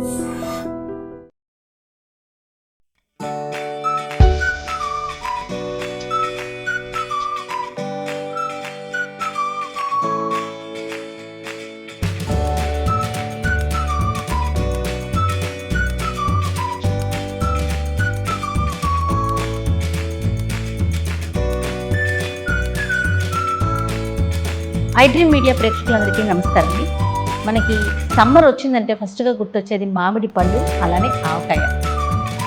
I dream media ప్రేక్షకులందరికీ నమస్కారం అండి. మనకి సమ్మర్ వచ్చిందంటే ఫస్ట్గా గుర్తొచ్చేది మామిడి పళ్ళు, అలానే ఆవకాయ.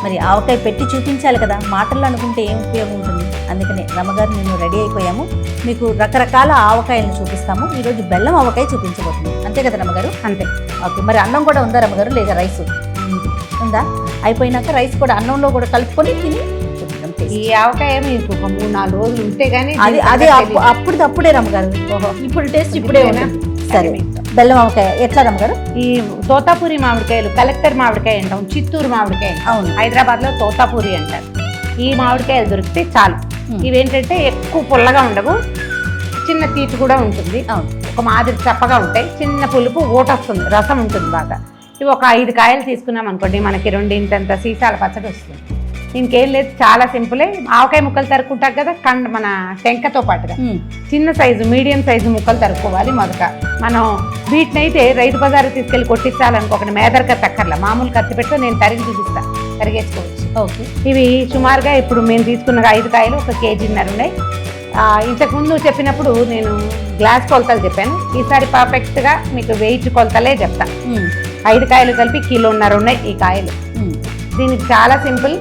మరి ఆవకాయ పెట్టి చూపించాలి కదా, మాటల్లో అనుకుంటే ఏం ఉపయోగం ఉంటుంది. అందుకనే రమ్మగారు నేను రెడీ అయిపోయాము. మీకు రకరకాల ఆవకాయలను చూపిస్తాము. ఈరోజు బెల్లం ఆవకాయ చూపించబోతున్నాం. అంతే కదా రమ్మగారు? అంతే. ఓకే, మరి అన్నం కూడా ఉందా రమ్మగారు, లేదా రైస్ ఉందా? అయిపోయినాక రైస్ కూడా అన్నంలో కూడా కలుపుకొని తిని ఈ ఆవకాయ మీకు ఒక 3-4 రోజులు ఉంటే గానీ అది అప్పుడే రమ్మగారు. ఇప్పుడు టేస్ట్ ఇప్పుడే ఉంటుంది. సరే, బెల్లం ఆవకాయ ఎట్లా రమ్మగారు? ఈ తోతాపూరి మామిడికాయలు, కలెక్టర్ మామిడికాయ అంటాం, చిత్తూరు మామిడికాయ, అవును, హైదరాబాద్ లో తోతాపూరి అంటారు. ఈ మామిడికాయలు దొరికితే చాలు. ఇవేంటంటే ఎక్కువ పుల్లగా ఉండవు, చిన్న తీపి కూడా ఉంటుంది, ఒక మాదిరి చప్పగా ఉంటాయి, చిన్న పులుపు ఓటొస్తుంది, రసం ఉంటుంది బాగా. ఇవి ఒక 5 కాయలు తీసుకున్నాం అనుకోండి, మనకి 2 ఇంతంత సీసాల పచ్చడి వస్తుంది. ఇంకేం లేదు, చాలా సింపులే. ఆవకాయ ముక్కలు తరుక్కుంటాం కదా, మన టెంకతో పాటుగా చిన్న సైజు, మీడియం సైజు ముక్కలు తరుక్కోవాలి. మొదట మనం వీటిని అయితే రైతు బజారు తీసుకెళ్ళి కొట్టించాలనుకోకండి, మేదరక తక్కర్ల, మామూలు కత్తి పెట్టి నేను తరిగి చూపిస్తాను, తరిగేసుకోవచ్చు. ఓకే, ఇవి సుమారుగా ఇప్పుడు మేము తీసుకున్న 5 కాయలు 1 కేజీన్నర ఉన్నాయి. ఇంతకుముందు చెప్పినప్పుడు నేను గ్లాస్ కొలతలు చెప్పాను, ఈసారి పర్ఫెక్ట్గా మీకు వెయిట్ కొలతలే చెప్తా. 5 కాయలు కలిపి 1.5 కిలో ఉన్నాయి ఈ కాయలు. దీనికి చాలా సింపుల్.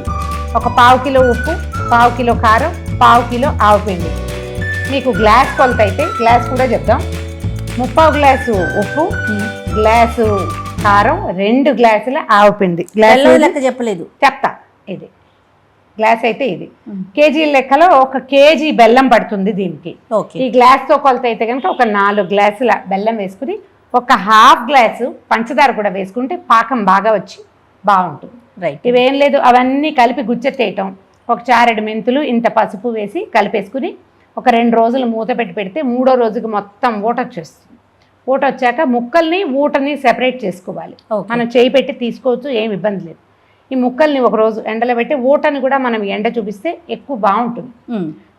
ఒక 1/2 కిలో ఉప్పు, 1/2 కిలో కారం, 1/2 కిలో ఆవపిండి. మీకు గ్లాస్ కొలత అయితే గ్లాస్ కూడా చెప్తాం. 3/4 గ్లాసు ఉప్పు, గ్లాసు కారం, 2 గ్లాసుల ఆవపిండి. గ్లాస్ లెక్క చెప్పలేదు, చెప్తా. ఇది గ్లాస్ అయితే ఇది కేజీ లెక్కలో 1 కేజీ బెల్లం పడుతుంది దీనికి. ఈ గ్లాస్తో కొలత అయితే కనుక ఒక 4 గ్లాసుల బెల్లం వేసుకుని 1/2 గ్లాసు పంచదార కూడా వేసుకుంటే పాకం బాగా వచ్చి బాగుంటుంది. ఇవేం లేదు, అవన్నీ కలిపి గుచ్చెత్తేయటం, ఒక చారెడు మెంతులు, ఇంత పసుపు వేసి కలిపేసుకుని ఒక 2 రోజులు మూత పెట్టి పెడితే 3వ రోజుకి మొత్తం ఊట వచ్చేస్తుంది. ఊట వచ్చాక ముక్కల్ని ఊటని సెపరేట్ చేసుకోవాలి. మనం చేయి పెట్టి తీసుకోవచ్చు, ఏం ఇబ్బంది లేదు. ఈ ముక్కల్ని 1 రోజు ఎండలో పెట్టి ఊటని కూడా మనం ఎండ చూపిస్తే ఎక్కువ బాగుంటుంది.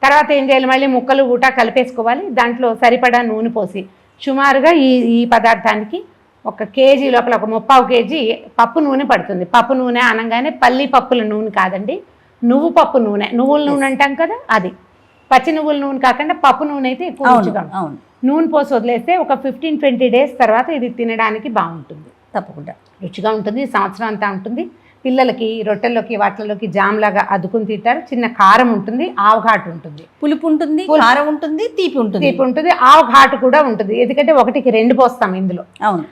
తర్వాత ఏం చేయాలి, మళ్ళీ ముక్కలు ఊట కలిపేసుకోవాలి. దాంట్లో సరిపడా నూనె పోసి సుమారుగా ఈ పదార్థానికి 1 కేజీ లోపల ఒక 3/4 కేజీ పప్పు నూనె పడుతుంది. పప్పు నూనె అనగానే పల్లి పప్పుల నూనె కాదండి, నువ్వు పప్పు నూనె, నువ్వుల నూనె అంటాం కదా, అది పచ్చి నువ్వుల నూనె కాకుండా పప్పు నూనె అయితే ఎక్కువ రుచిగా ఉంటుంది. నూనె పోసి వదిలేస్తే ఒక 15-20 డేస్ తర్వాత ఇది తినడానికి బాగుంటుంది. తప్పకుండా రుచిగా ఉంటుంది, సంవత్సరం అంతా ఉంటుంది. పిల్లలకి రొట్టెల్లోకి వాటిల్లోకి జామ్లాగా అద్దుకుని తింటారు. చిన్న కారం ఉంటుంది, ఆవఘాటు ఉంటుంది, పులుపు ఉంటుంది, కారం ఉంటుంది, తీపి ఉంటుంది, ఆవఘాటు కూడా ఉంటుంది. ఎందుకంటే 1కి 2 పోస్తాం ఇందులో. అవును,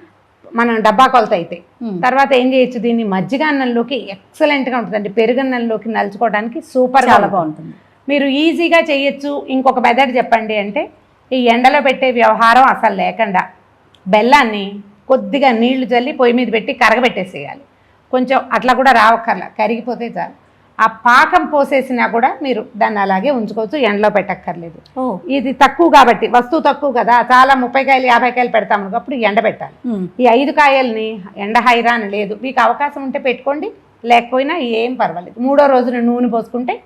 మనం డబ్బా కొలత అయితే. తర్వాత ఏం చేయొచ్చు, దీన్ని మజ్జిగ అన్నంలోకి ఎక్సలెంట్గా ఉంటుందండి, పెరుగన్నంలోకి నలుచుకోవడానికి సూపర్గా బాగుంటుంది. మీరు ఈజీగా చేయొచ్చు. ఇంకొక మెథడ్ చెప్పండి అంటే, ఈ ఎండలో పెట్టే వ్యవహారం అసలు లేకుండా బెల్లాన్ని కొద్దిగా నీళ్లు చల్లి పొయ్యి మీద పెట్టి కరగబెట్టేసేయాలి. కొంచెం అట్లా కూడా రావక్కర్లా, కరిగిపోతే చాలు. ఆ పాకం పోసేసినా కూడా మీరు దాన్ని అలాగే ఉంచుకోవచ్చు, ఎండలో పెట్టక్కర్లేదు. ఇది తక్కువ కాబట్టి, వస్తువు తక్కువ కదా, చాలా 30 కాయలు 50 కాయలు పెడతాము, అప్పుడు ఎండ పెట్టాలి. ఈ 5 కాయల్ని ఎండ హైరాన్ లేదు. మీకు అవకాశం ఉంటే పెట్టుకోండి, లేకపోయినా ఏం పర్వాలేదు. 3వ రోజున నూనె పోసుకుంటే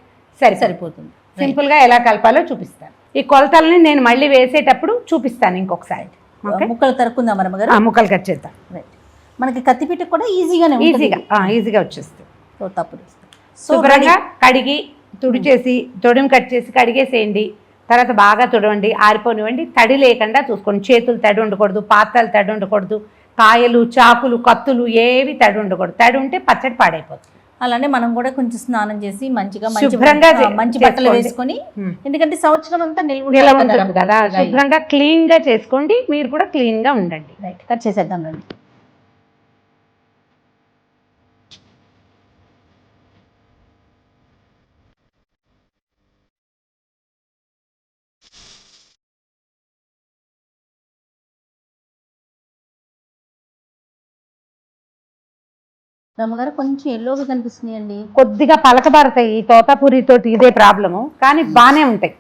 సరిపోతుంది. సింపుల్గా ఎలా కలపాలో చూపిస్తాను. ఈ కొలతల్ని నేను మళ్ళీ వేసేటప్పుడు చూపిస్తాను ఇంకొకసారి. ముక్కలు తరుక్కుందాం రమ్మగారు. ముక్కలు కట్ చేద్దాం. మనకి కత్తిపీట కూడా ఈజీగా వచ్చేస్తుంది. తప్పుడు శుభ్రంగా కడిగి తుడిచేసి తొడిమి కట్ చేసి కడిగేసేయండి. తర్వాత బాగా తుడవండి, ఆరిపోనివ్వండి. తడి లేకుండా చూసుకోండి. చేతులు తడి ఉండకూడదు, పాత్రలు తడి ఉండకూడదు, కాయలు, చాకులు, కత్తులు ఏవి తడి ఉండకూడదు. తడి ఉంటే పచ్చడి పాడైపోతుంది. అలానే మనం కూడా కొంచెం స్నానం చేసి మంచిగా శుభ్రంగా మంచి బట్టలు వేసుకొని, ఎందుకంటే సంవత్సరం అంతా నిల్వ ఉంటుంది కదా, శుభ్రంగా క్లీన్గా చేసుకోండి. మీరు కూడా క్లీన్గా ఉండండి. రైట్, కట్ చేసేద్దాం రండి. రమ్మగారు కొంచెం ఎల్లోగా కనిపిస్తున్నాయండి, కొద్దిగా పలకబారతాయి. ఈ తోతాపూరి తోటి ఇదే ప్రాబ్లము, కానీ బాగానే ఉంటాయి.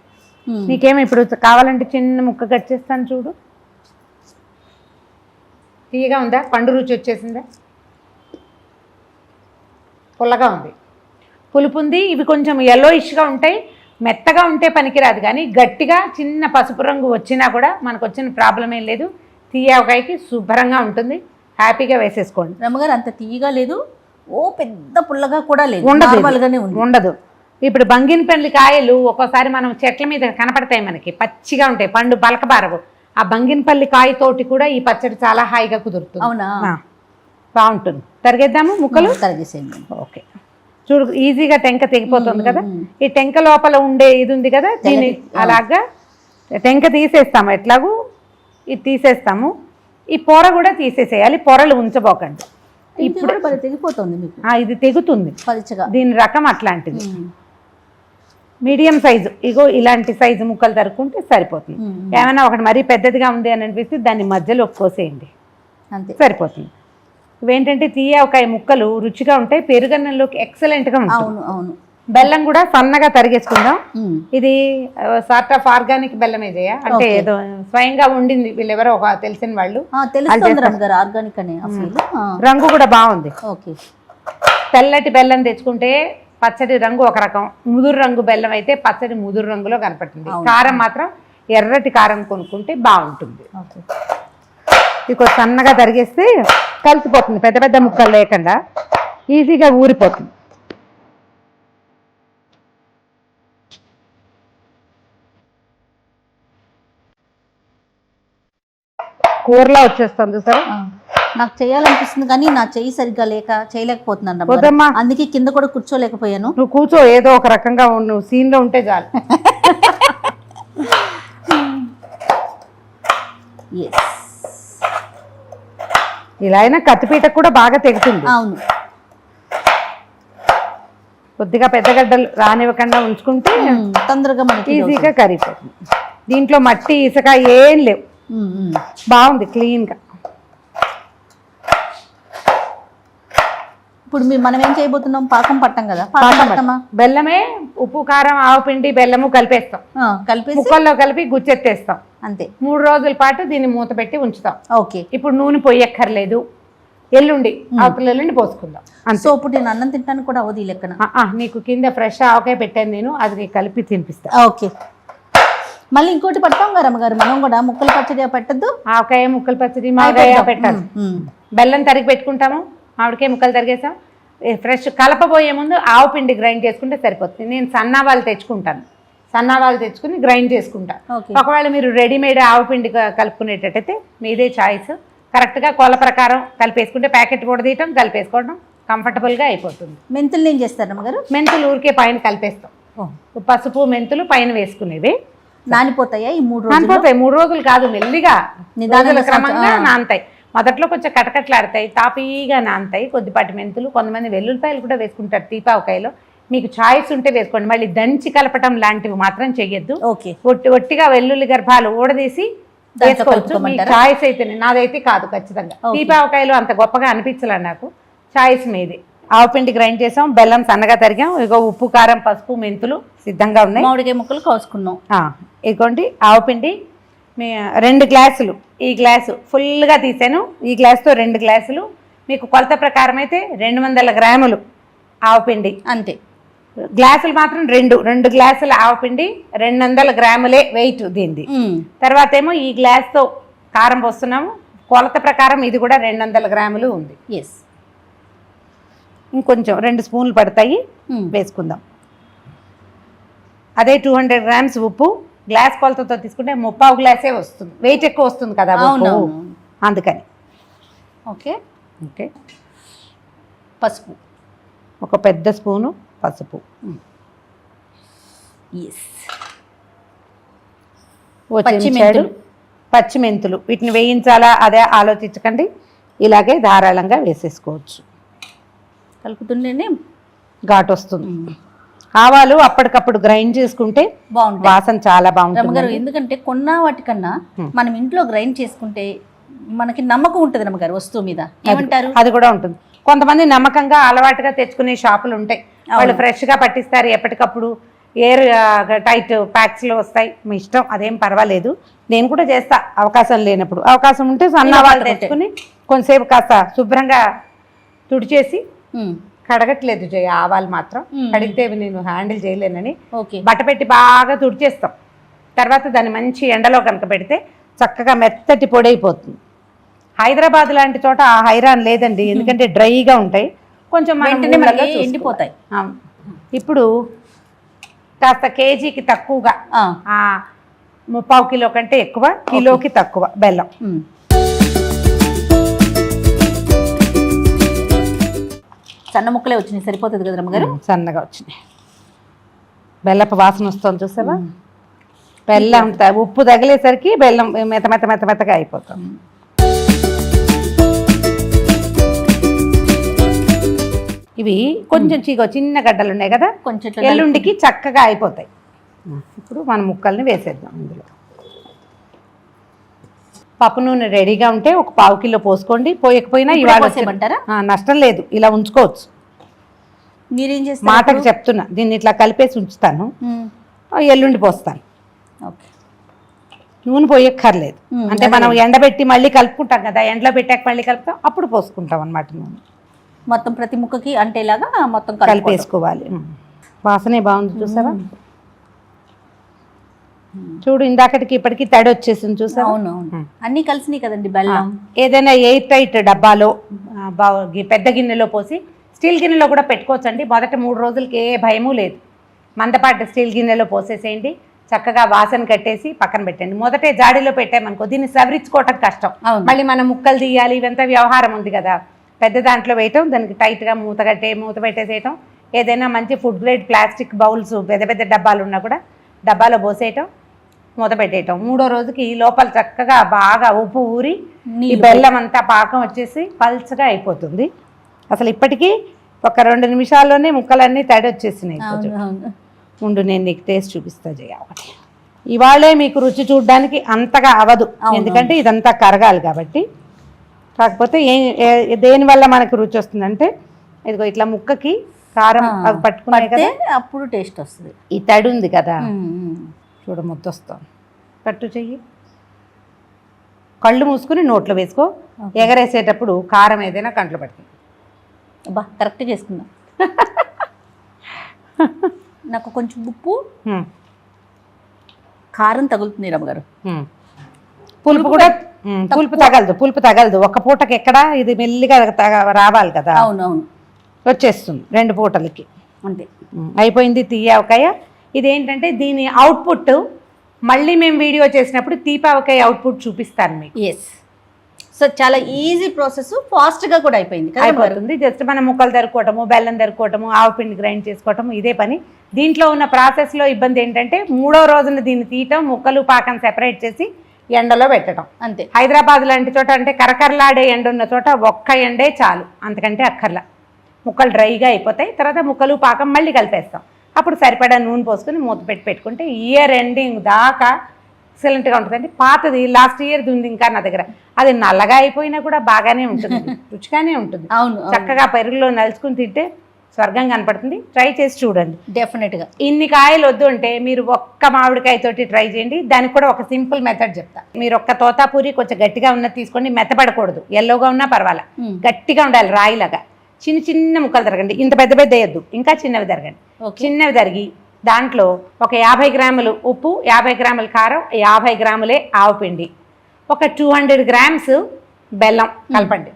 నీకేమో ఇప్పుడు కావాలంటే చిన్న ముక్క కట్ చేస్తాను చూడు. తీయగా ఉందా, పండు రుచి వచ్చేసిందా? పుల్లగా ఉంది, పులుపు ఉంది. ఇవి కొంచెం yellowish-గా ఉంటాయి, మెత్తగా ఉంటే పనికిరాదు, కానీ గట్టిగా చిన్న పసుపు రంగు వచ్చినా కూడా మనకు వచ్చిన ప్రాబ్లం ఏం లేదు. తీయవకాయకి శుభ్రంగా ఉంటుంది, హ్యాపీగా వేసేసుకోండి. రమ్మగారు అంత తీయగా లేదు, ఓ పెద్ద పుల్లగా కూడా లేదు, ఉండదు, నార్మల్గానే ఉంది. ఉండదు. ఇప్పుడు బంగినపల్లి కాయలు ఒక్కోసారి మనం చెట్ల మీద కనపడతాయి, మనకి పచ్చిగా ఉంటాయి, పండు బలకబారవు. ఆ బంగినపల్లి కాయతోటి కూడా ఈ పచ్చడి చాలా హాయిగా కుదురుతుంది. అవునా, బాగుంటుంది. తరిగేద్దాము ముక్కలు. తరిగేసేయండి. ఓకే, చూడు ఈజీగా టెంక తెగిపోతుంది కదా. ఈ టెంక లోపల ఉండే ఇది ఉంది కదా, దీన్ని అలాగా టెంక తీసేస్తాము. ఎట్లాగూ ఇది తీసేస్తాము. ఈ పొర కూడా తీసేసేయాలి, పొరలు ఉంచబోకండి. ఇప్పుడు తెగిపోతుంది మీకు. ఇది తెగుతుంది పలుచగా, దీని రకం అట్లాంటిది. మీడియం సైజు, ఇగో ఇలాంటి సైజు ముక్కలు తరుక్కుంటే సరిపోతుంది. ఏమైనా ఒకటి మరీ పెద్దదిగా ఉంది అని అనిపిస్తే దాన్ని మధ్యలో కోసేయండి, అంతే సరిపోతుంది. ఇవేంటంటే తీయవకాయ ముక్కలు రుచిగా ఉంటాయి, పెరుగన్నంలోకి ఎక్సలెంట్గా ఉంటుంది. అవును అవును. బెల్లం కూడా సన్నగా తరిగేసుకుందాం. ఇది సార్ట్ ఆఫ్ ఆర్గానిక్ బెల్లం ఇదే, అంటే ఏదో స్వయంగా ఉండింది, వీళ్ళెవరో ఒక తెలిసిన వాళ్ళు. ఆర్గానిక్ అనే రంగు కూడా బాగుంది. ఓకే, తెల్లటి బెల్లం తెచ్చుకుంటే పచ్చడి రంగు ఒక రకం, ముదురు రంగు బెల్లం అయితే పచ్చడి ముదురు రంగులో కనపడుతుంది. కారం మాత్రం ఎర్రటి కారం కొనుక్కుంటే బాగుంటుంది. ఇది కొంచెం సన్నగా తరిగేస్తే కలిసిపోతుంది, పెద్ద పెద్ద ముక్కలు లేకుండా ఈజీగా ఊరిపోతుంది. కూరలా వచ్చేస్తుంది చూసారా. నాకు చేయాలనిపిస్తుంది కానీ నా చెయ్యి సరిగ్గా చేయలేకపోతున్నాను, అందుకే కింద కూడా కూర్చోలేకపోయాను. నువ్వు కూర్చో, ఏదో ఒక రకంగా నువ్వు సీన్ లో ఉంటే చాలు. ఇలా అయినా కత్తిపీట కూడా బాగా తెగుతుంది. అవును, కొద్దిగా పెద్ద గడ్డలు రానివ్వకుండా ఉంచుకుంటే తొందరగా మనకి ఈజీగా కరిగిపోతుంది. దీంట్లో మట్టి ఇసుక ఏం లేవు, బాగుంది క్లీన్ గా. ఇప్పుడు మనం ఏం చేయబోతున్నాం, పాకం పట్టం కదా. బెల్లమే, ఉప్పు కారం ఆవుపిండి బెల్లము కలిపేస్తాం, కలిపి ముక్కల్లో కలిపి గుచ్చెత్తేస్తాం, అంతే. 3 రోజుల పాటు దీన్ని మూత పెట్టి ఉంచుతాం. ఓకే, ఇప్పుడు నూనె పొయ్యక్కర్లేదు, ఎల్లుండి ఆకుల ఎల్లుండి పోసుకుందాం. సో ఇప్పుడు నేను అన్నం తింటాను కూడా అవది లెక్కన. నీకు కింద ఫ్రెష్ ఆవకాయ పెట్టాను నేను, అది కలిపి తినిపిస్తా. ఓకే, మళ్ళీ ఇంకోటి పడతాం కదా రమ్మగారు, మనం కూడా ముక్కలు పచ్చడి పెట్టద్దు. ఆవకాయ ముక్కలు పచ్చడి మామిడికాయ పెట్టాలి. బెల్లం తరిగి పెట్టుకుంటాము, మామిడికాయ ముక్కలు తరిగేసాం. ఫ్రెష్ కలపబోయే ముందు ఆవు పిండి గ్రైండ్ చేసుకుంటే సరిపోతుంది. నేను సన్నావాళ్ళు తెచ్చుకుంటాను, సన్నావాళ్ళు తెచ్చుకుని గ్రైండ్ చేసుకుంటా. ఒకవేళ మీరు రెడీమేడ్ ఆవు పిండి కలుపుకునేటట్టయితే మీదే చాయిస్. కరెక్ట్గా కొల ప్రకారం కలిపేసుకుంటే ప్యాకెట్ కూడా తీయటం, కలిపేసుకోవడం కంఫర్టబుల్గా అయిపోతుంది. మెంతులు ఏం చేస్తారు అమ్మగారు? మెంతులు ఊరికే పైన కలిపేస్తాం, పసుపు మెంతులు పైన వేసుకునేవి. నానిపోతాయా ఈ 3 రోజులు? నానిపోతాయి, 3 రోజులు కాదు, మెల్లిగా నిదానంగా క్రమంగా నానతాయి. మొదట్లో కొంచెం కటకట్లాడతాయి, తాపీగా నానతాయి. కొద్దిపాటి మెంతులు, కొంతమంది వెల్లుల్లిపాయలు కూడా వేసుకుంటారు తీపావకాయలో. మీకు చాయిస్ ఉంటే వేసుకోండి, మళ్ళీ దంచి కలపటం లాంటివి మాత్రం చెయ్యొద్దు. ఒట్టిగా వెల్లుల్లి గర్భాలు ఊడదీసి వేసుకోవచ్చు, మీ చాయిస్ అయితే. నాదైతే కాదు, ఖచ్చితంగా తీపావకాయలు అంత గొప్పగా అనిపించలే నాకు, చాయిస్ మీది. ఆవుపిండి గ్రైండ్ చేసాం, బెల్లం సన్నగా తరిగాం, ఇగో ఉప్పు కారం పసుపు మెంతులు సిద్ధంగా ఉన్నాయి. మామిడికాయ ముక్కలు కోసుకున్నాం. ఇగోండి ఆవుపిండి 2 గ్లాసులు, ఈ గ్లాసు ఫుల్గా తీసాను, ఈ గ్లాసుతో 2 గ్లాసులు. మీకు కొలత ప్రకారం అయితే 200 గ్రాములు ఆవుపిండి, అంతే. గ్లాసులు మాత్రం 2 గ్లాసుల ఆవుపిండి, 200 గ్రాములే వెయిట్ దీనిది. తర్వాత ఏమో ఈ గ్లాస్తో కారం పోస్తున్నాము, కొలత ప్రకారం ఇది కూడా 200 గ్రాములు ఉంది. ఇంకొంచెం 2 స్పూన్లు పడతాయి, వేసుకుందాం. అదే 200 గ్రామ్స్ ఉప్పు, గ్లాస్ కొలతతో తీసుకుంటే 3/4 గ్లాసే వస్తుంది, వెయిట్ ఎక్కువ వస్తుంది కదా అందుకని. ఓకే ఓకే, పసుపు ఒక పెద్ద స్పూను పసుపు, పచ్చిమెంతులు. వీటిని వేయించాలా అదే ఆలోచించకండి, ఇలాగే ధారాళంగా వేసేసుకోవచ్చు. కలుపుతుంటేనే ఘాటు వస్తుంది. ఆవాలు అప్పటికప్పుడు గ్రైండ్ చేసుకుంటే బాగుంటుంది, వాసన చాలా బాగుంటుంది. ఎందుకంటే కొన్న వాటికన్నా మనం ఇంట్లో గ్రైండ్ చేసుకుంటే మనకి నమ్మకం ఉంటుంది రమ్మగారు వస్తువు మీద. ఏమంటారు? అది కూడా ఉంటుంది. కొంతమంది నమ్మకంగా అలవాటుగా తెచ్చుకునే షాపులు ఉంటాయి, వాళ్ళు ఫ్రెష్గా పట్టిస్తారు, ఎప్పటికప్పుడు ఎయిర్ టైట్ ప్యాక్స్లో వస్తాయి. మీ ఇష్టం, అదేం పర్వాలేదు. నేను కూడా చేస్తా అవకాశం లేనప్పుడు. అవకాశం ఉంటే సన్న వాళ్ళు తెచ్చుకుని కొంతసేపు కాస్త శుభ్రంగా తుడిచేసి కడగట్లేదు జయ ఆవాలు మాత్రం. కడిగితే నేను హ్యాండిల్ చేయలేనని ఓకే. బట్ట పెట్టి బాగా తుడిచేస్తాం. తర్వాత దాన్ని మంచి ఎండలో కనుక పెడితే చక్కగా మెత్తటి పొడి అయిపోతుంది. హైదరాబాద్ లాంటి చోట ఆ హైరాన్ లేదండి, ఎందుకంటే డ్రైగా ఉంటాయి, కొంచెం వెంటనే మనకి ఎండిపోతాయి. ఇప్పుడు కాస్త కేజీకి తక్కువగా, 3/4 కిలో కంటే ఎక్కువ, కిలోకి తక్కువ బెల్లం. సన్న ముక్కలే వచ్చినాయి, సరిపోతుంది కదా రమ్మగారు? సన్నగా వచ్చినాయి. బెల్లపు వాసన వస్తుంది చూసావా? బెల్లం ఉప్పు తగిలేసరికి బెల్లం మెత్తగా అయిపోతాం. ఇవి కొంచెం చిన్న గడ్డలు ఉన్నాయి కదా, కొంచెం ఎల్లుండికి చక్కగా అయిపోతాయి. ఇప్పుడు మన ముక్కల్ని వేసేద్దాం ఇందులో. పప్పు నూనె రెడీగా ఉంటే ఒక 1/4 కిలో పోసుకోండి. పోయకపోయినా ఇవాళ నష్టం లేదు, ఇలా ఉంచుకోవచ్చు. మీరేం చేస్తారు? మాటకు చెప్తున్నా, దీన్ని ఇట్లా కలిపేసి ఉంచుతాను, ఎల్లుండి పోస్తాను. నూనె పోయక్కర్లేదు, అంటే మనం ఎండబెట్టి మళ్ళీ కలుపుకుంటాం కదా, ఎండలో పెట్టాక మళ్ళీ కలుపుతాం, అప్పుడు పోసుకుంటాం అన్నమాట. నూనె మొత్తం ప్రతి ముక్కకి అంటేలాగా మొత్తం కలిపేసుకోవాలి. వాసనే బాగుంది చూసావా? చూడు, ఇందాకటికి ఇప్పటికి తడి వచ్చేసింది చూసావా? అవును, అన్ని కలిసినాయి కదండి బెల్లం. ఏదైనా ఎయిర్ టైట్ డబ్బాలో పెద్ద గిన్నెలో పోసి, స్టీల్ గిన్నెలో కూడా పెట్టుకోవచ్చు అండి. మొదట 3 రోజులకి ఏ భయము లేదు. మందపాటి స్టీల్ గిన్నెలో పోసేసేయండి, చక్కగా వాసన కట్టేసి పక్కన పెట్టండి. మొదటే జాడీలో పెట్టామనుకో దీన్ని సవరించుకోవటం కష్టం, మళ్ళీ మనం ముక్కలు తీయాలి, ఇవంతా వ్యవహారం ఉంది కదా. పెద్ద దాంట్లో వేయటం, దానికి టైట్గా మూత పెట్టేసేయటం. ఏదైనా మంచి ఫుడ్ గ్రేడ్ ప్లాస్టిక్ బౌల్స్ పెద్ద డబ్బాలు ఉన్నా కూడా డబ్బాలో పోసేయటం, మూత పెట్టేయటం. 3వ రోజుకి లోపల చక్కగా బాగా ఉప్పు ఊరి ఈ బెల్లం అంతా పాకం వచ్చేసి పల్చగా అయిపోతుంది. అసలు ఇప్పటికీ ఒక 2 నిమిషాల్లోనే ముక్కలన్నీ తడి వచ్చేసినాయి. ముందు నేను నీకు టేస్ట్ చూపిస్తా జయ ఒకటి. ఇవాళే మీకు రుచి చూడడానికి అంతగా అవదు, ఎందుకంటే ఇదంతా కరగాలి కాబట్టి. కాకపోతే దేనివల్ల మనకు రుచి వస్తుందంటే, ఇదిగో ఇట్లా ముక్కకి కారం అవి పట్టుకున్నాయి కదా, అప్పుడు టేస్ట్ వస్తుంది. ఈ తడి ఉంది కదా, చూడ ముద్దొస్తాం. పట్టు చెయ్యి, కళ్ళు మూసుకుని నోట్లో వేసుకో. ఎగరేసేటప్పుడు కారం ఏదైనా కంట్లో పడుతుంది. అబ్బా, కరెక్ట్ చేసుకున్నా. నాకు కొంచెం ఉప్పు కారం తగులుతుంది రమ్మగారు. పులుపు కూడా పులుపు తగలదు. ఒక పూటకి ఎక్కడ, ఇది మెల్లిగా రావాలి కదా. అవునవును, వచ్చేస్తుంది 2 పూటలకి అంతే. అయిపోయింది తీయావకాయ. ఇదేంటంటే దీని అవుట్పుట్ మళ్ళీ మేము వీడియో చేసినప్పుడు తీపావకాయ అవుట్పుట్ చూపిస్తాను మీకు. ఎస్, సో చాలా ఈజీ ప్రాసెస్, ఫాస్ట్గా కూడా అయిపోతుంది. జస్ట్ మనం ముక్కలు తరుక్కోవటము, బెల్లం తరుక్కోవటము, ఆవుపిండి గ్రైండ్ చేసుకోవటము, ఇదే పని. దీంట్లో ఉన్న ప్రాసెస్లో ఇబ్బంది ఏంటంటే 3వ రోజున దీన్ని తీయటం, ముక్కలు పాకం సెపరేట్ చేసి ఎండలో పెట్టడం అంతే. హైదరాబాద్ లాంటి చోట అంటే కరకరలాడే ఎండ ఉన్న చోట ఒక్క ఎండే చాలు, అంతకంటే అక్కర్లా. ముక్కలు డ్రైగా అయిపోతాయి. తర్వాత ముక్కలు పాకం మళ్ళీ కలిపేస్తాం. అప్పుడు సరిపడా నూనె పోసుకొని మూత పెట్టుకుంటే ఇయర్ ఎండింగ్ దాకా ఎక్సలెంట్గా ఉంటుందండి. పాతది లాస్ట్ ఇయర్ది ఉంది ఇంకా నా దగ్గర, అది నల్లగా అయిపోయినా కూడా బాగానే ఉంటుంది, రుచిగానే ఉంటుంది. అవును, చక్కగా పెరుగులో నలుచుకుని తింటే స్వర్గం కనపడుతుంది. ట్రై చేసి చూడండి డెఫినెట్గా. ఇన్ని కాయలు వద్దు అంటే మీరు ఒక్క మామిడికాయతోటి ట్రై చేయండి. దానికి కూడా ఒక సింపుల్ మెథడ్ చెప్తా. మీరు ఒక్క తోతాపూరి కొంచెం గట్టిగా ఉన్నది తీసుకోండి, మెత్తపడకూడదు, ఎల్లోగా ఉన్నా పర్వాలా, గట్టిగా ఉండాలి, రాయిలాగా. చిన్న ముక్కలు తరగండి, ఇంత పెద్ద వేయద్దు, ఇంకా చిన్నవి తరగండి. చిన్నవి తరిగి దాంట్లో ఒక 50 గ్రాములు ఉప్పు, 50 గ్రాముల కారం, 50 గ్రాములే ఆవుపిండి, ఒక 200 గ్రామ్స్ బెల్లం కలపండి.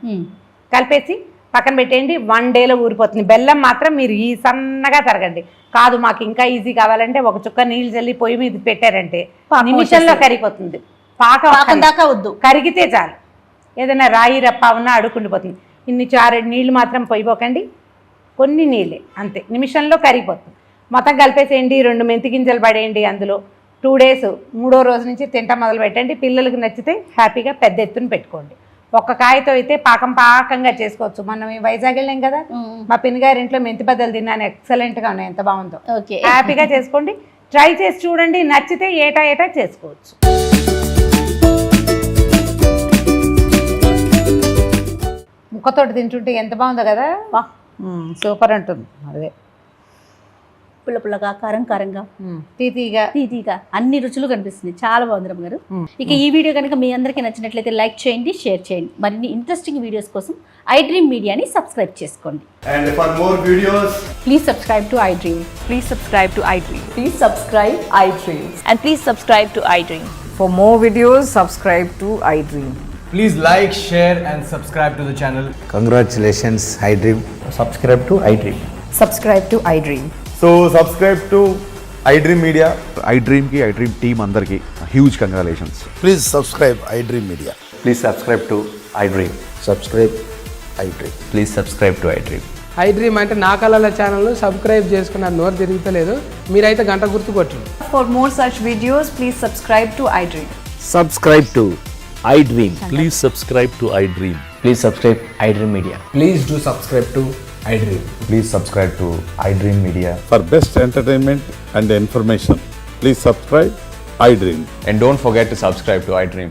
కలిపేసి పక్కన పెట్టేయండి. 1 డేలో ఊరిపోతుంది. బెల్లం మాత్రం మీరు ఈ సన్నగా తరగండి. కాదు మాకు ఇంకా ఈజీ కావాలంటే ఒక చుక్క నీళ్ళు చల్లి పొయ్యి మీద పెట్టారంటే నిమిషంలో కరిగిపోతుంది. పాకం దాకా వద్దు, కరిగితే చాలు. ఏదైనా రాయి రప్ప ఉన్నా అడుక్కుండిపోతుంది. ఇన్ని 4 నీళ్ళు మాత్రం పోయిపోకండి, కొన్ని నీళ్ళే అంతే, నిమిషంలో కరిగిపోతుంది. మొత్తం కలిపేసేయండి. 2 మెంతి గింజలు పడేయండి అందులో. 2 డేస్, 3వ రోజు నుంచి తింటా మొదలు పెట్టండి. పిల్లలకు నచ్చితే హ్యాపీగా పెద్ద ఎత్తున పెట్టుకోండి. ఒక్క కాయతో అయితే పాకంగా చేసుకోవచ్చు. మనం వైజాగ్ వెళ్ళాం కదా, మా పిన్నిగారి ఇంట్లో మెంతి బద్దలు తిన్నాను, ఎక్సలెంట్గా ఉన్నాయి, ఎంత బాగుందో. హ్యాపీగా చేసుకోండి, ట్రై చేసి చూడండి, నచ్చితే ఏటా చేసుకోవచ్చు. ముక్కతోటి తింటుంటే ఎంత బాగుందో కదా, సూపర్ అంటుంది. అదే పుల్ల పుల్లగా, కారం కారంగా, తీతీగా తీతీగా అన్ని రుచులు కనిపిస్తుంది. చాలా బాగుంది రమ్మ గారు. ఇక ఈ వీడియో కనుక మీ అందరికీ నచ్చినట్లయితే లైక్ చేయండి, షేర్ చేయండి. మరిన్ని ఇంట్రెస్టింగ్ వీడియోస్ కోసం iDream మీడియాని సబ్స్క్రైబ్ చేసుకోండి. And for more videos, Please subscribe to iDream. Please subscribe to iDream. Please subscribe iDream. And please subscribe to iDream. For more videos, subscribe to iDream. please like, share and subscribe to the channel. Congratulations, iDream. Subscribe to iDream. Subscribe to iDream. So subscribe to iDream Media. iDream ki iDream team andarki huge congratulations. Please subscribe iDream Media. Please subscribe to iDream. Subscribe iDream. Please subscribe to iDream. iDream అంటే నా కళల channel subscribe చేసుకున్నారు, నోరు తిరుగుతలేదు. మీరైతే గంట గుర్తు కొట్టండి. For more such videos, please subscribe to iDream. Subscribe to iDream. Please subscribe to iDream. Please subscribe iDream Media. Please do subscribe to iDream. Please subscribe to iDream Media. For best entertainment and information, please subscribe iDream. And don't forget to subscribe to iDream.